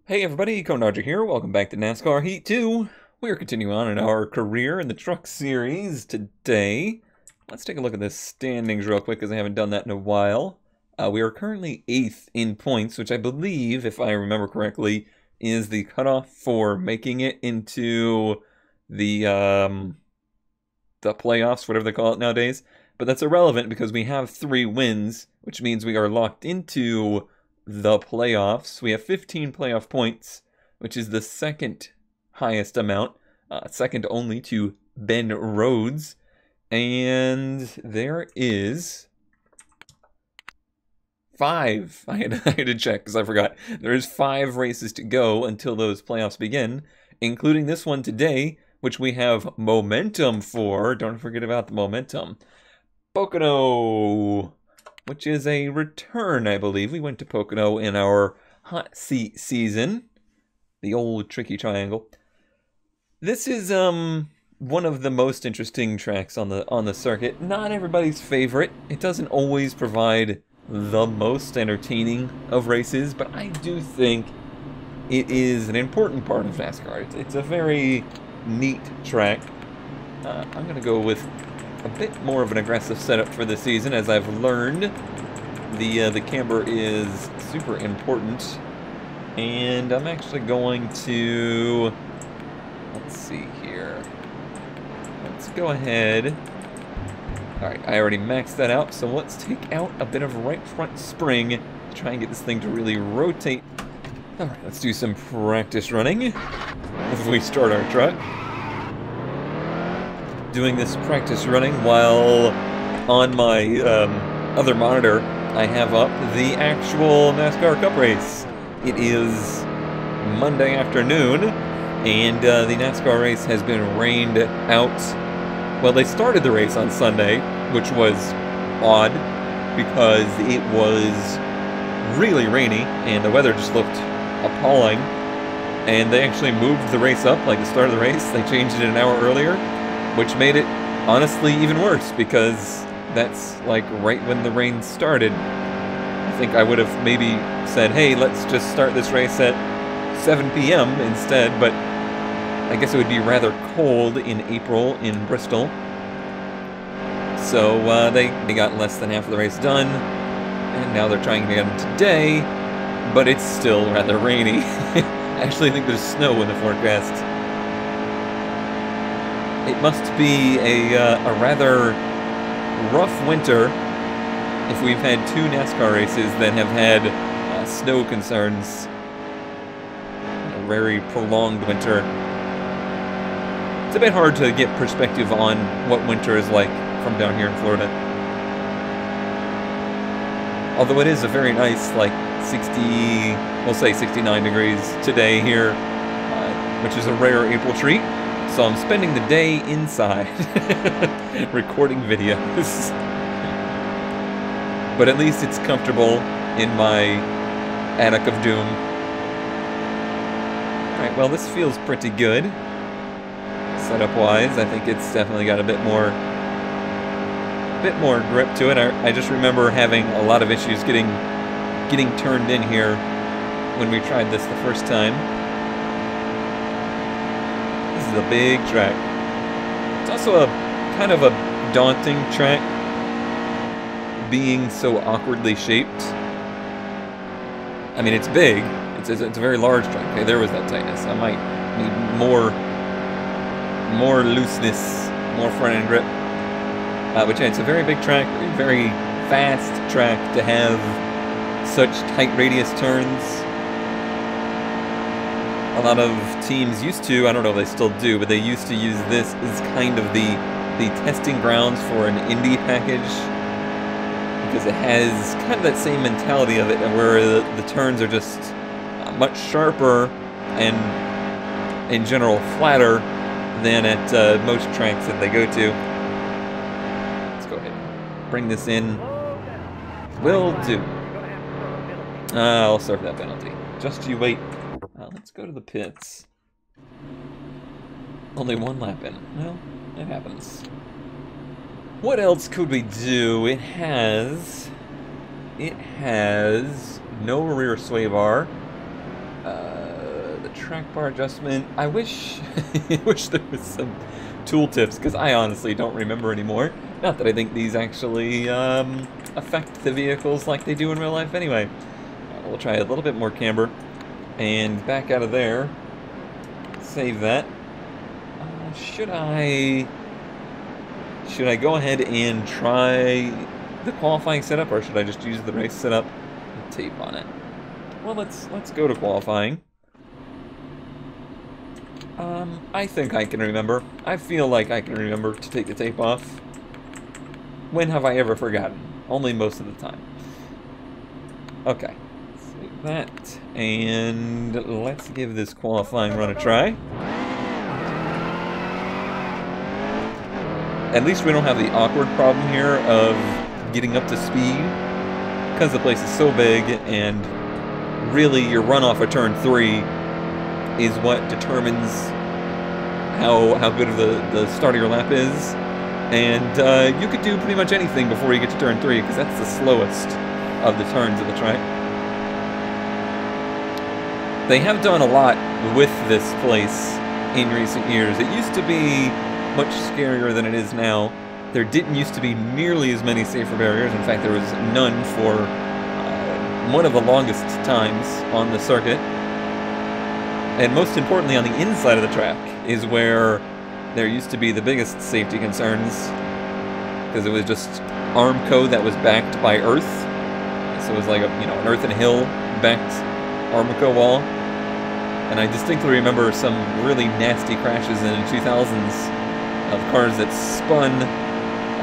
Hey everybody, Conodger here. Welcome back to NASCAR Heat 2. We are continuing on in our career in the truck series today. Let's take a look at the standings real quick because I haven't done that in a while. We are currently 8th in points, which I believe, if I remember correctly, is the cutoff for making it into the playoffs, whatever they call it nowadays. But that's irrelevant because we have 3 wins, which means we are locked into the playoffs. We have 15 playoff points, which is the second highest amount, second only to Ben Rhodes. And there is 5. I had to check because I forgot. There is 5 races to go until those playoffs begin, including this one today, which we have momentum for. Don't forget about the momentum. Pocono, which is a return, I believe. We went to Pocono in our hot seat season. The old tricky triangle. This is one of the most interesting tracks on the circuit. Not everybody's favorite. It doesn't always provide the most entertaining of races, but I do think it is an important part of NASCAR. It's a very neat track. I'm going to go with a bit more of an aggressive setup for this season, as I've learned. The camber is super important, and I'm actually going to, let's see here. Let's go ahead. Alright, I already maxed that out, so let's take out a bit of right front spring to try and get this thing to really rotate. Alright, let's do some practice running as we start our truck. Doing this practice running while on my other monitor I have up the actual NASCAR Cup race. It is Monday afternoon, and the NASCAR race has been rained out. Well, they started the race on Sunday, which was odd because it was really rainy and the weather just looked appalling. And they actually moved the race up, like the start of the race. They changed it an hour earlier, which made it honestly even worse because that's like right when the rain started. I think I would have maybe said, hey, let's just start this race at 7 p.m. instead, but I guess it would be rather cold in April in Bristol. So they got less than half of the race done, and now they're trying again today, but it's still rather rainy. I actually think there's snow in the forecast. It must be a rather rough winter if we've had 2 NASCAR races that have had snow concerns. A very prolonged winter. It's a bit hard to get perspective on what winter is like from down here in Florida. Although it is a very nice, like 60, we'll say 69 degrees today here, which is a rare April treat. So I'm spending the day inside recording videos. But at least it's comfortable in my attic of doom. Alright, well this feels pretty good. Setup-wise, I think it's definitely got a bit more grip to it. I just remember having a lot of issues getting turned in here when we tried this the first time. This is a big track. It's also a kind of a daunting track, being so awkwardly shaped. I mean, it's big. It's a very large track. Okay, there was that tightness. I might need more looseness, more front-end grip. But yeah, it's a very big track, very fast track to have such tight radius turns. A lot of teams used to, I don't know if they still do, but they used to use this as kind of the testing grounds for an Indy package, because it has kind of that same mentality of it, where the turns are just much sharper and in general flatter than at most tracks that they go to. Let's go ahead and bring this in. Will do. I'll serve that penalty. Just you wait. Let's go to the pits. Only 1 lap in. Well, it happens. What else could we do? It has no rear sway bar. track bar adjustment. I wish, I wish there was some tooltips, because I honestly don't remember anymore. Not that I think these actually affect the vehicles like they do in real life anyway. We'll try a little bit more camber, and back out of there. Save that. Should I go ahead and try the qualifying setup, or should I just use the race setup with tape on it? Well, let's go to qualifying. I think I can remember. I feel like I can remember to take the tape off. When have I ever forgotten? Only most of the time. Okay. Save that. And let's give this qualifying run a try. At least we don't have the awkward problem here of getting up to speed, because the place is so big, and really your run off of turn 3 is what determines how good of the start of your lap is. And you could do pretty much anything before you get to turn 3, because that's the slowest of the turns of the track. They have done a lot with this place in recent years. It used to be much scarier than it is now. There didn't used to be nearly as many safer barriers. In fact, there was none for one of the longest times on the circuit. And most importantly, on the inside of the track is where there used to be the biggest safety concerns, because it was just Armco that was backed by earth. So it was like an earth and hill backed Armco wall. And I distinctly remember some really nasty crashes in the 2000s of cars that spun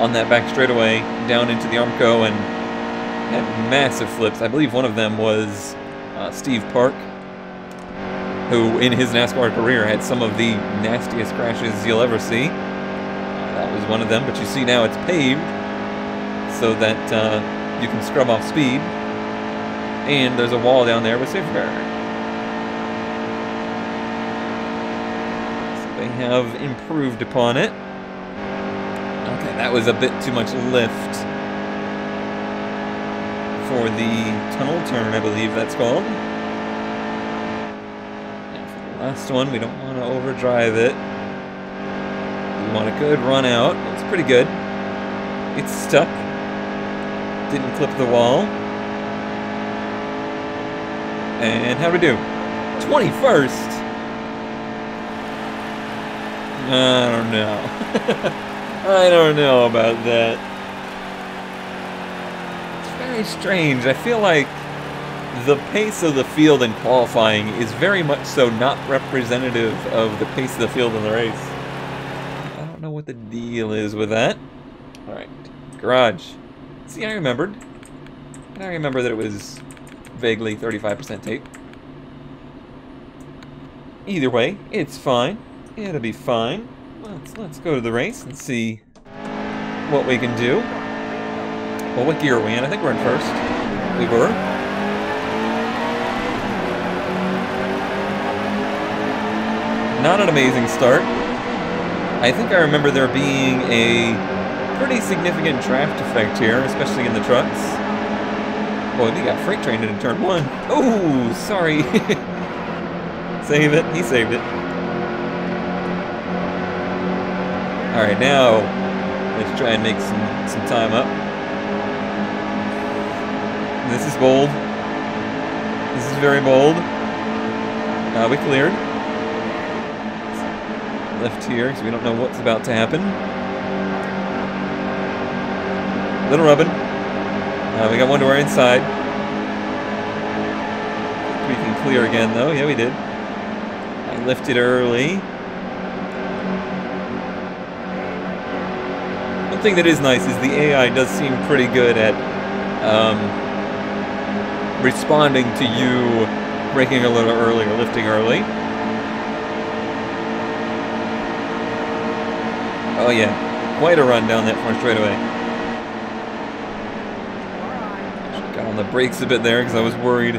on that back straightaway down into the Armco and had massive flips. I believe one of them was Steve Park, who in his NASCAR career had some of the nastiest crashes you'll ever see. That was one of them, but you see now it's paved so that you can scrub off speed, and there's a wall down there with safer barrier. So they have improved upon it. Okay, that was a bit too much lift for the tunnel turn, I believe that's called. And for the last one, we don't want to overdrive it. We want a good run out. It's pretty good. It's stuck. Didn't clip the wall. And how'd we do? 21st? I don't know. I don't know about that. It's very strange. I feel like the pace of the field in qualifying is very much so not representative of the pace of the field in the race. I don't know what the deal is with that. Alright, garage. See, I remembered. And I remember that it was vaguely 35% tape. Either way, it's fine. It'll be fine. Let's go to the race and see what we can do. Well, what gear are we in? I think we're in first. We were. Not an amazing start. I think I remember there being a pretty significant draft effect here, especially in the trucks. Boy, we got freight trained in turn 1. Oh, sorry. Save it. He saved it. Alright, now let's try and make some time up. This is bold. This is very bold. We cleared. Left here, because we don't know what's about to happen. Little rubbing. We got one to our inside. We can clear again, though. Yeah, we did. I lifted early. One thing that is nice is the AI does seem pretty good at responding to you braking a little early or lifting early. Oh yeah, quite a run down that front straightaway. Got on the brakes a bit there because I was worried.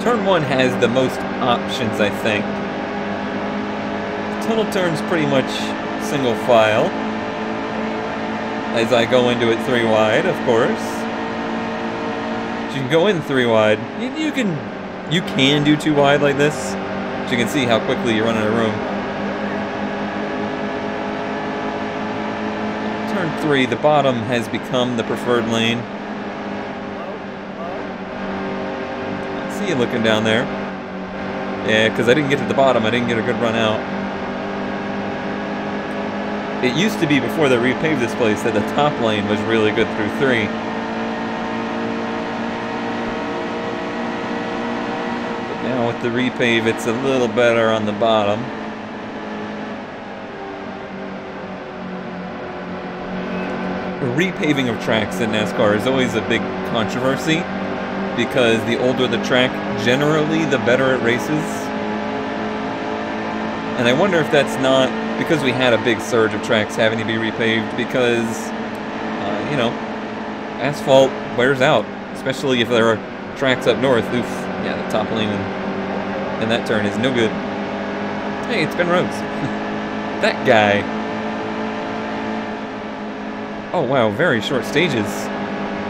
Turn 1 has the most options, I think. Tunnel turn's pretty much single file. As I go into it 3 wide, of course. You can go in 3 wide. You can do 2 wide like this. But you can see how quickly you run out of room. Turn 3, the bottom has become the preferred lane. I see you looking down there. Yeah, because I didn't get to the bottom, I didn't get a good run out. It used to be, before they repaved this place, that the top lane was really good through 3. But now with the repave, it's a little better on the bottom. Repaving of tracks in NASCAR is always a big controversy, because the older the track, generally the better it races. And I wonder if that's not because we had a big surge of tracks having to be repaved, because, you know, asphalt wears out, especially if there are tracks up north. Oof, yeah, the top lane and that turn is no good. Hey, it's Ben Rhodes. That guy. Oh, wow, very short stages.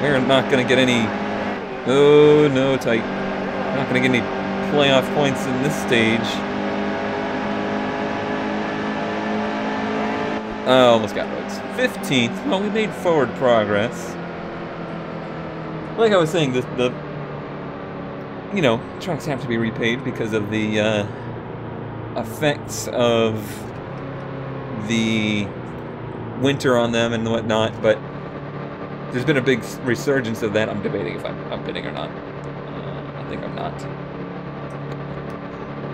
We're not going to get any... Oh, no, tight. We're not going to get any playoff points in this stage. Almost got Rhodes. 15th. Well, we made forward progress. Like I was saying, the you know, tracks have to be repaved because of the effects of the winter on them and whatnot, but there's been a big resurgence of that. I'm debating if I'm pitting or not. I think I'm not.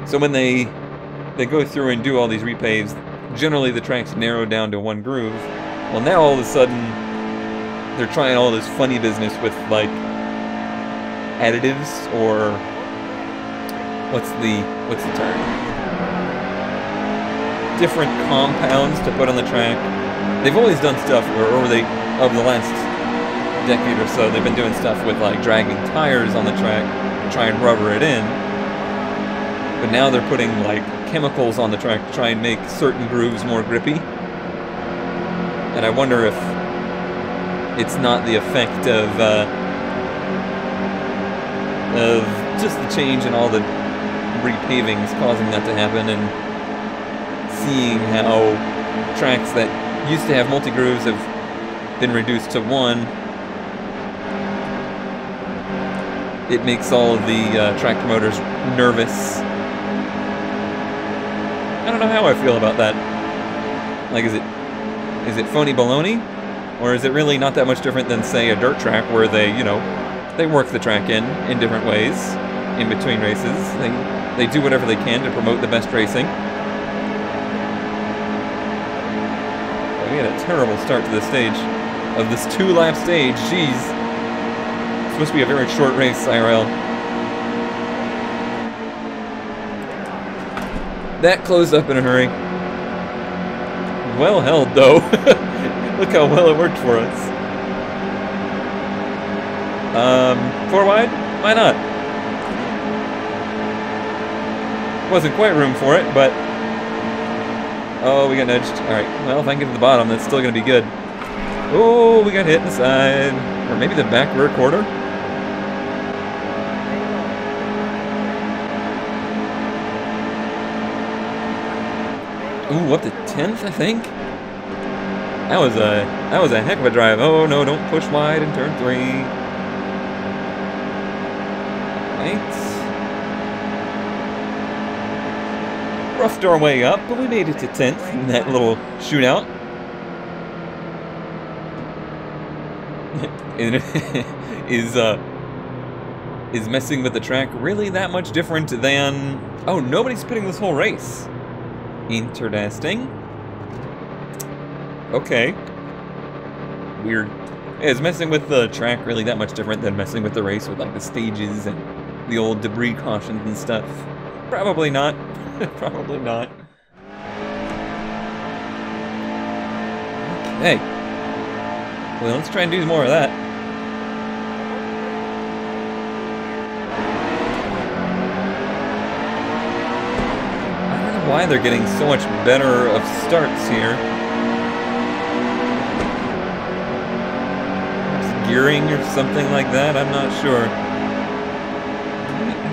So when they go through and do all these repaves, generally the track's narrowed down to one groove. Well, now all of a sudden they're trying all this funny business with, like, additives, or what's the term? Different compounds to put on the track. They've always done stuff where over the last decade or so, they've been doing stuff with, like, dragging tires on the track to try and rubber it in. But now they're putting, like, chemicals on the track to try and make certain grooves more grippy. And I wonder if it's not the effect of just the change in all the repavings causing that to happen, and seeing how tracks that used to have multi-grooves have been reduced to one. It makes all of the track promoters nervous. I don't know how I feel about that. Like, is it phony baloney? Or is it really not that much different than, say, a dirt track where they, you know, they work the track in different ways in between races. They do whatever they can to promote the best racing. We had a terrible start to this stage. Of this 2-lap stage, jeez. It's supposed to be a very short race, IRL. That closed up in a hurry. Well held, though. Look how well it worked for us. 4 wide? Why not? Wasn't quite room for it, but... Oh, we got nudged. Alright, well, if I can get to the bottom, that's still going to be good. Oh, we got hit in the side. Or maybe the back rear quarter? Ooh, up to 10th, I think? That was a heck of a drive. Oh, no, don't push wide in turn 3. Right. Roughed our way up, but we made it to 10th in that little shootout. Is messing with the track really that much different than... Oh, nobody's pitting this whole race. Interesting. Okay. Weird. Is messing with the track really that much different than messing with the race with, like, the stages and the old debris cautions and stuff? Probably not. Probably not. Okay. Well, let's try and do more of that. I don't know why they're getting so much better of starts here. gearing or something like that. I'm not sure.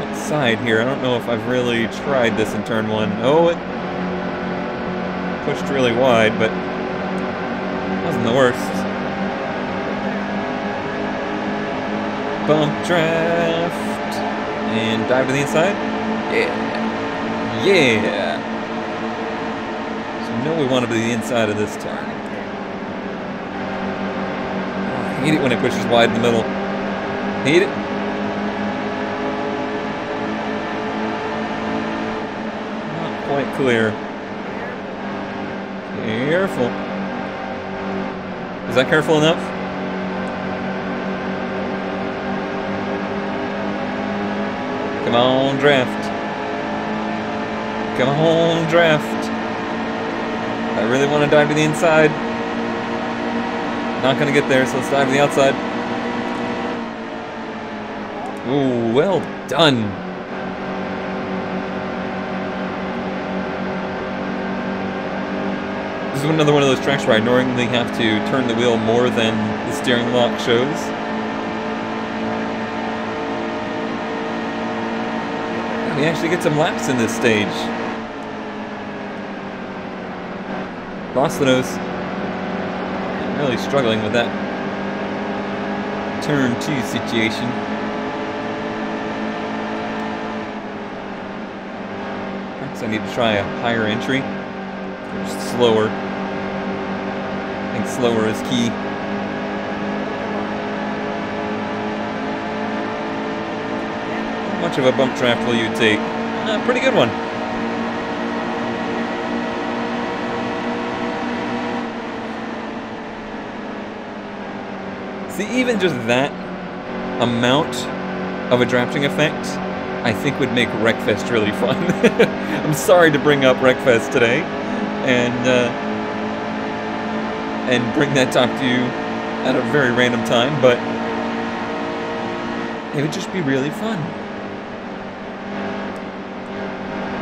Outside here. I don't know if I've really tried this in turn 1. Oh, it pushed really wide, but it wasn't the worst. Bump draft and dive to the inside. Yeah. So we know we want to be the inside of this turn. I hate it when it pushes wide in the middle. Hate it. Not quite clear. Careful. Is that careful enough? Come on, draft. Come on, draft. I really want to dive to the inside. Not going to get there, so let's dive to the outside. Ooh, well done. This is another one of those tracks where I normally have to turn the wheel more than the steering lock shows. We actually get some laps in this stage. Lost the nose. I'm really struggling with that turn 2 situation. Perhaps I need to try a higher entry. Or slower. I think slower is key. How much of a bump draft will you take? Pretty good one. See, even just that amount of a drafting effect, I think would make Wreckfest really fun. I'm sorry to bring up Wreckfest today, and bring that talk to you at a very random time, but it would just be really fun.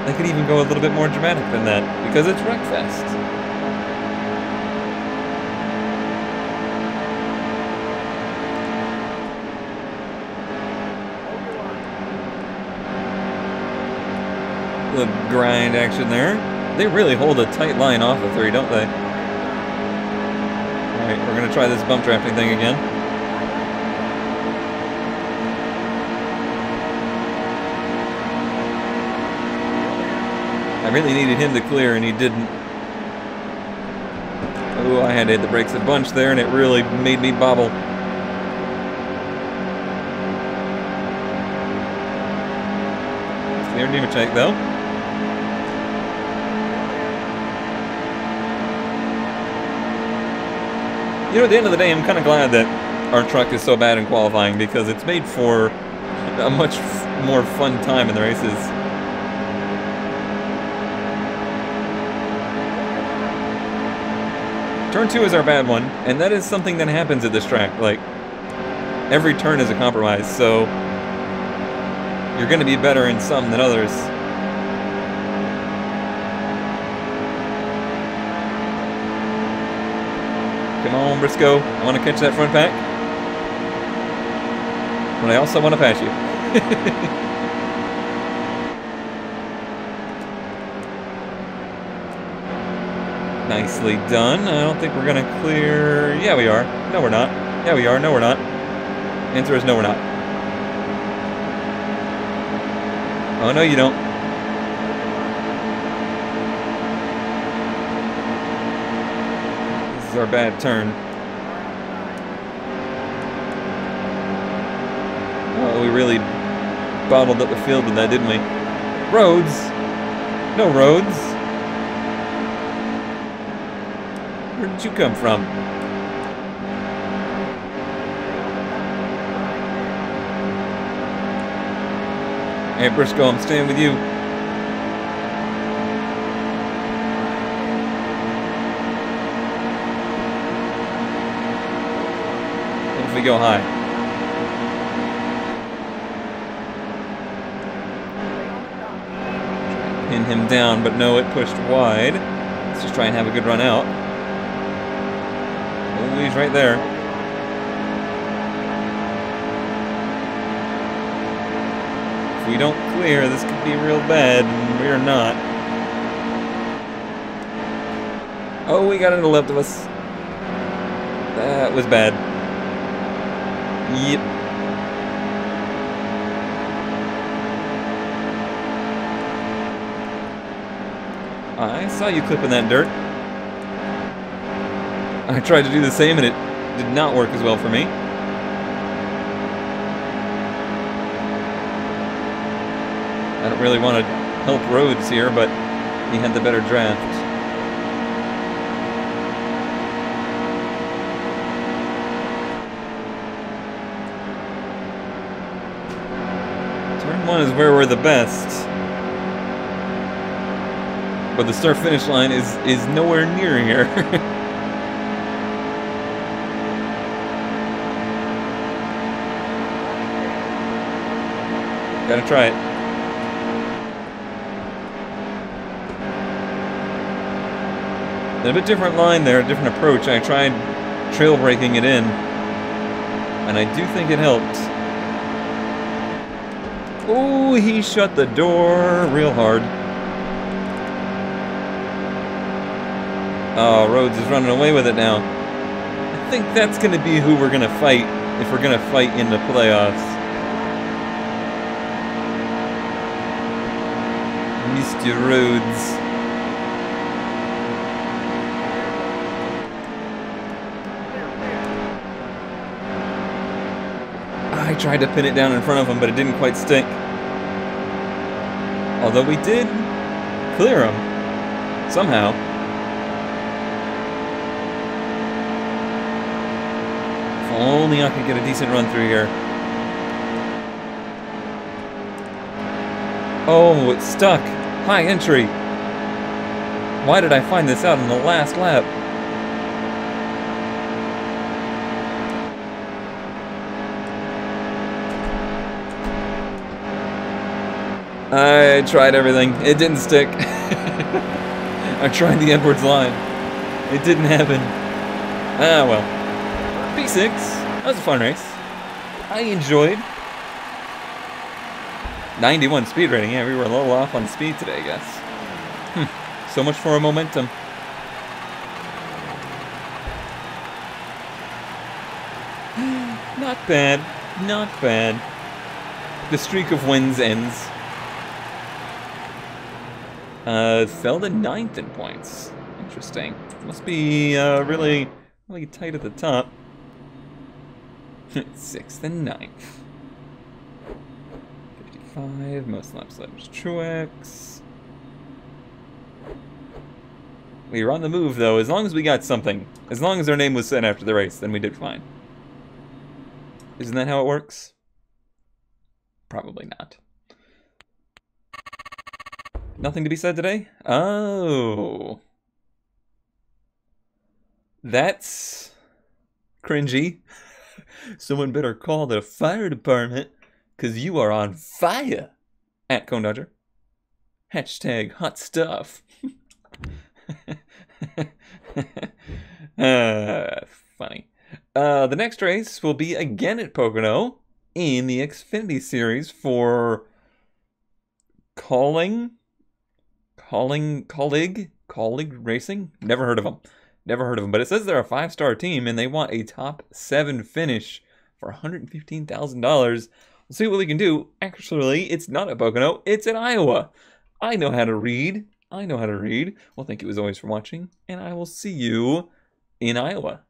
I could even go a little bit more dramatic than that, because it's Wreckfest. A little grind action there. They really hold a tight line off of 3, don't they? Alright, we're going to try this bump drafting thing again. I really needed him to clear, and he didn't. Oh, I had to hit the brakes a bunch there, and it really made me bobble. Clear Nemechek, though. You know, at the end of the day, I'm kind of glad that our truck is so bad in qualifying, because it's made for a much more fun time in the races. Turn 2 is our bad one, and that is something that happens at this track. Like, every turn is a compromise, so you're going to be better in some than others. Come on, Briscoe. I want to catch that front pack. But I also want to pass you. Nicely done. I don't think we're going to clear... Yeah, we are. No, we're not. Yeah, we are. No, we're not. Answer is no, we're not. Oh, no, you don't. This is our bad turn. Oh, we really bottled up the field with that, didn't we? Roads? No roads. Where did you come from? Hey, Briscoe, I'm staying with you. What if we go high? Pin him down, but no, it pushed wide. Let's just try and have a good run out. Oh, he's right there. If we don't clear, this could be real bad, and we're not. Oh, we got it to the left of us. That was bad. Yep. I saw you clipping that dirt. I tried to do the same and it did not work as well for me. I don't really want to help Rhodes here, but he had the better draft. Turn 1 is where we're the best. But the start-finish line is nowhere near here. Gotta try it. A bit different line there, a different approach. I tried trail braking it in, and I do think it helped. Oh, he shut the door real hard. Oh, Rhodes is running away with it now. I think that's going to be who we're going to fight if we're going to fight in the playoffs. Mr. Rhodes. I tried to pin it down in front of him, but it didn't quite stick. Although we did clear him. Somehow. If only I could get a decent run through here. Oh, it's stuck. High entry. Why did I find this out in the last lap? I tried everything. It didn't stick. I tried the Edwards line. It didn't happen. Ah, well. P6. That was a fun race. I enjoyed. 91 speed rating. Yeah, we were a little off on speed today, I guess. So much for a momentum. Not bad. Not bad. The streak of wins ends. Fell to 9th in points. Interesting. Must be really tight at the top. 6th and 9th. 55, most laps led was Truex. We were on the move though, as long as we got something. As long as our name was said after the race, then we did fine. Isn't that how it works? Probably not. Nothing to be said today? Oh. That's cringy. Someone better call the fire department, because you are on fire. At Cone Dodger. Hashtag hot stuff. Funny. The next race will be again at Pocono in the Xfinity Series for Colleague Racing? Never heard of them. Never heard of them. But it says they're a 5-star team and they want a top 7 finish for $115,000. We'll see what we can do. Actually, it's not at Pocono. It's in Iowa. I know how to read. I know how to read. Well, thank you as always for watching, and I will see you in Iowa.